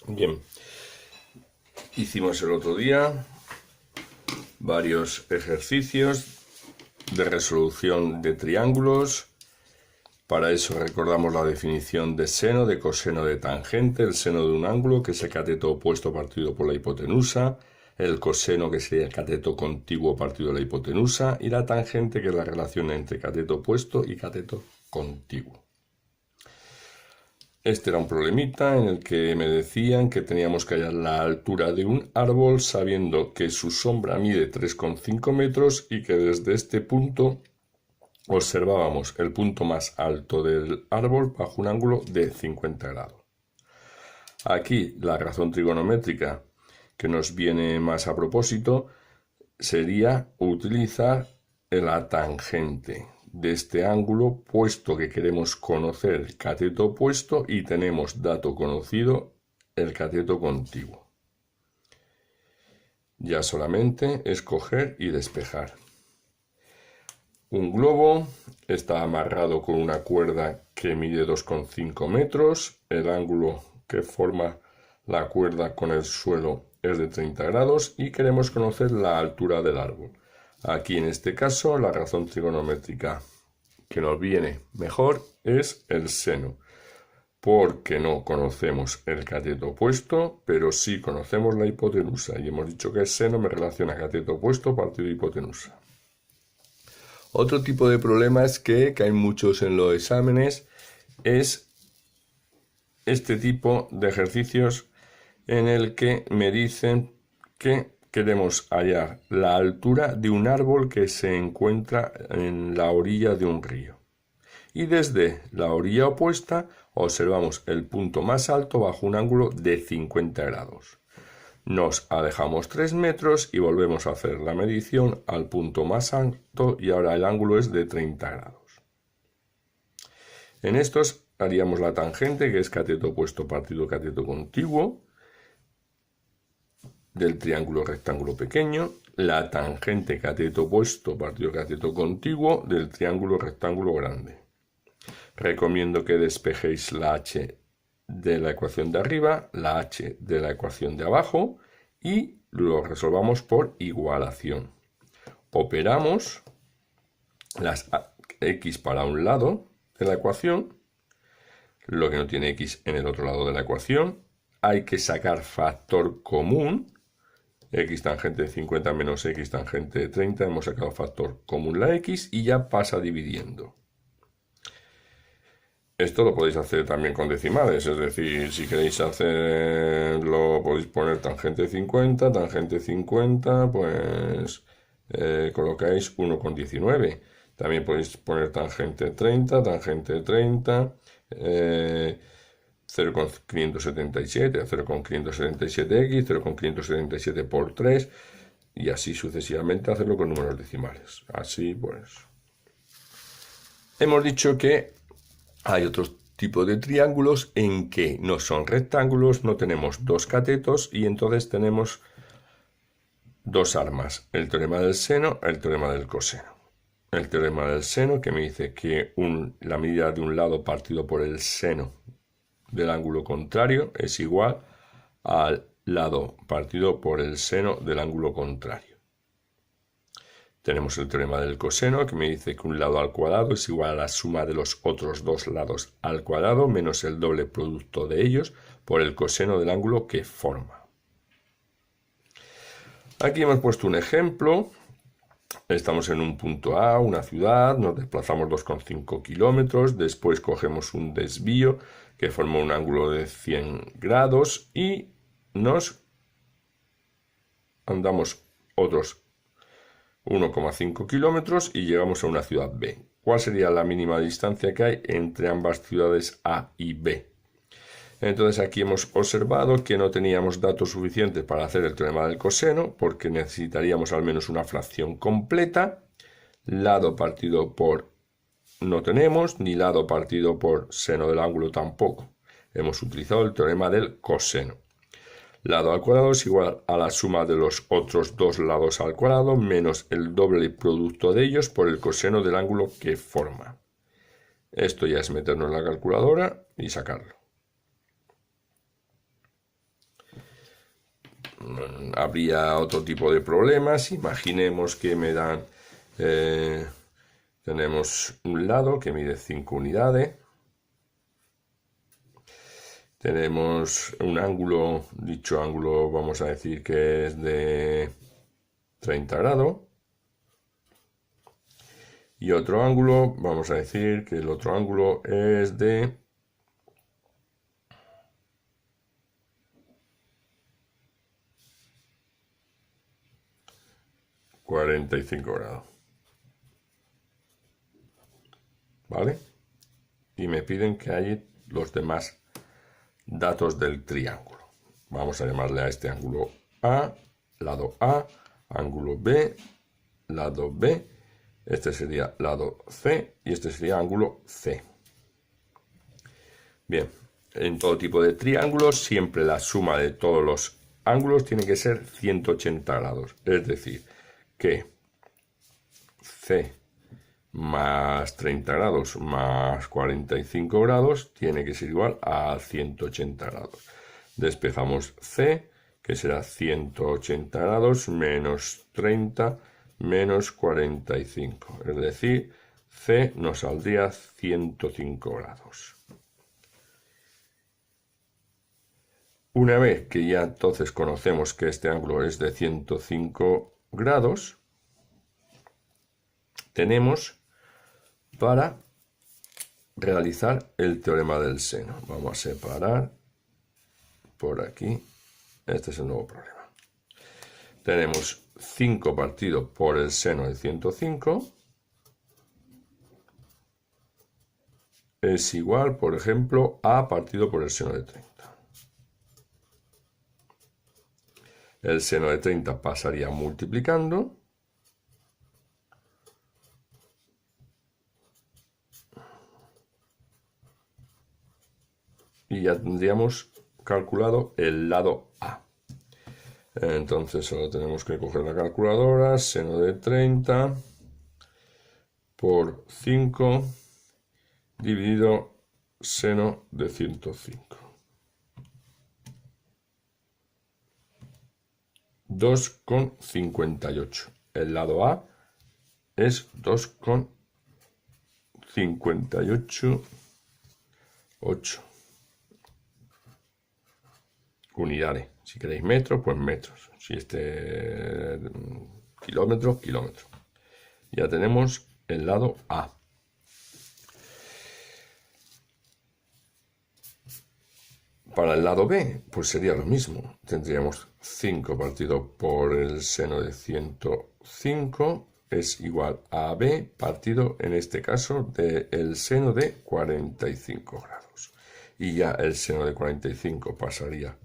Bien, hicimos el otro día varios ejercicios de resolución de triángulos. Para eso recordamos la definición de seno, de coseno, de tangente, el seno de un ángulo, que es el cateto opuesto partido por la hipotenusa, el coseno, que sería el cateto contiguo partido de la hipotenusa, y la tangente, que es la relación entre cateto opuesto y cateto contiguo. Este era un problemita en el que me decían que teníamos que hallar la altura de un árbol sabiendo que su sombra mide 3,5 metros y que desde este punto observábamos el punto más alto del árbol bajo un ángulo de 50 grados. Aquí la razón trigonométrica que nos viene más a propósito sería utilizar la tangente de este ángulo, puesto que queremos conocer el cateto opuesto y tenemos dato conocido el cateto contiguo. Ya solamente es coger y despejar. Un globo está amarrado con una cuerda que mide 2,5 metros. El ángulo que forma la cuerda con el suelo es de 30 grados y queremos conocer la altura del árbol. Aquí en este caso la razón trigonométrica que nos viene mejor es el seno, porque no conocemos el cateto opuesto, pero sí conocemos la hipotenusa, y hemos dicho que el seno me relaciona cateto opuesto partido hipotenusa. Otro tipo de problemas que hay muchos en los exámenes es este tipo de ejercicios en el que me dicen que queremos hallar la altura de un árbol que se encuentra en la orilla de un río. Y desde la orilla opuesta observamos el punto más alto bajo un ángulo de 50 grados. Nos alejamos 3 metros y volvemos a hacer la medición al punto más alto y ahora el ángulo es de 30 grados. En estos haríamos la tangente, que es cateto opuesto partido cateto contiguo, del triángulo rectángulo pequeño, la tangente cateto opuesto partido cateto contiguo del triángulo rectángulo grande. Recomiendo que despejéis la h de la ecuación de arriba, la h de la ecuación de abajo y lo resolvamos por igualación. Operamos las x para un lado de la ecuación, lo que no tiene x en el otro lado de la ecuación. Hay que sacar factor común, x tangente de 50 menos x tangente de 30, hemos sacado factor común la x y ya pasa dividiendo. Esto lo podéis hacer también con decimales, es decir, si queréis hacerlo, podéis poner tangente 50, pues colocáis 1,19. También podéis poner tangente 30, 0,577, 0,577x, 0,577 por 3, y así sucesivamente hacerlo con números decimales. Así pues. Hemos dicho que hay otros tipos de triángulos en que no son rectángulos, no tenemos dos catetos y entonces tenemos dos armas, el teorema del seno, el teorema del coseno. El teorema del seno, que me dice que la medida de un lado partido por el seno del ángulo contrario es igual al lado partido por el seno del ángulo contrario. Tenemos el teorema del coseno, que me dice que un lado al cuadrado es igual a la suma de los otros dos lados al cuadrado menos el doble producto de ellos por el coseno del ángulo que forma. Aquí hemos puesto un ejemplo. Estamos en un punto A, una ciudad, nos desplazamos 2,5 kilómetros, después cogemos un desvío que forma un ángulo de 100 grados y nos andamos otros 1,5 kilómetros y llegamos a una ciudad B. ¿Cuál sería la mínima distancia que hay entre ambas ciudades A y B? Entonces aquí hemos observado que no teníamos datos suficientes para hacer el teorema del coseno, porque necesitaríamos al menos una fracción completa. Lado partido por no tenemos, ni lado partido por seno del ángulo tampoco. Hemos utilizado el teorema del coseno. Lado al cuadrado es igual a la suma de los otros dos lados al cuadrado menos el doble producto de ellos por el coseno del ángulo que forma. Esto ya es meternos en la calculadora y sacarlo. habría otro tipo de problemas. Imaginemos que me dan, tenemos un lado que mide 5 unidades. Tenemos un ángulo, dicho ángulo vamos a decir que es de 30 grados. Y otro ángulo, vamos a decir que el otro ángulo es de 45 grados. ¿Vale? Y me piden que hay los demás datos del triángulo. Vamos a llamarle a este ángulo A, lado A, ángulo B, lado B, este sería lado C y este sería ángulo C. Bien, en todo tipo de triángulos siempre la suma de todos los ángulos tiene que ser 180 grados. Es decir, que C más 30 grados más 45 grados tiene que ser igual a 180 grados. Despejamos C, que será 180 grados menos 30 menos 45. Es decir, C nos saldría 105 grados. Una vez que ya entonces conocemos que este ángulo es de 105 grados, tenemos para realizar el teorema del seno. Vamos a separar por aquí. Este es el nuevo problema. Tenemos 5 partido por el seno de 105 es igual, por ejemplo, a partido por el seno de 30. El seno de 30 pasaría multiplicando. Y ya tendríamos calculado el lado A. Entonces solo tenemos que coger la calculadora, seno de 30 por 5 dividido seno de 105. 2,58. El lado A es 2,58 unidades. Si queréis metros, pues metros. Si kilómetros, kilómetros. Ya tenemos el lado A. Para el lado B, pues sería lo mismo. Tendríamos 5 partido por el seno de 105 es igual a B partido, en este caso, del seno de 45 grados. Y ya el seno de 45 pasaría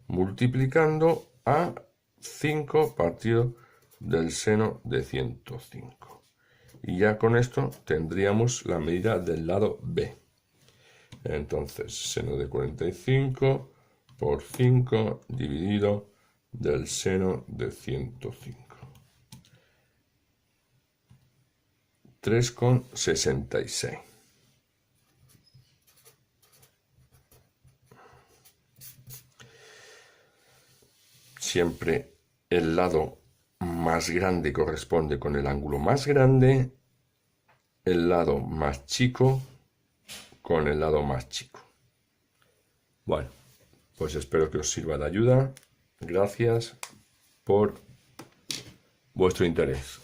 multiplicando a 5 partido del seno de 105. Y ya con esto tendríamos la medida del lado B. Entonces, seno de 45 por 5 dividido del seno de 105. 3,66. Siempre el lado más grande corresponde con el ángulo más grande, el lado más chico con el lado más chico. Bueno, pues espero que os sirva de ayuda. Gracias por vuestro interés.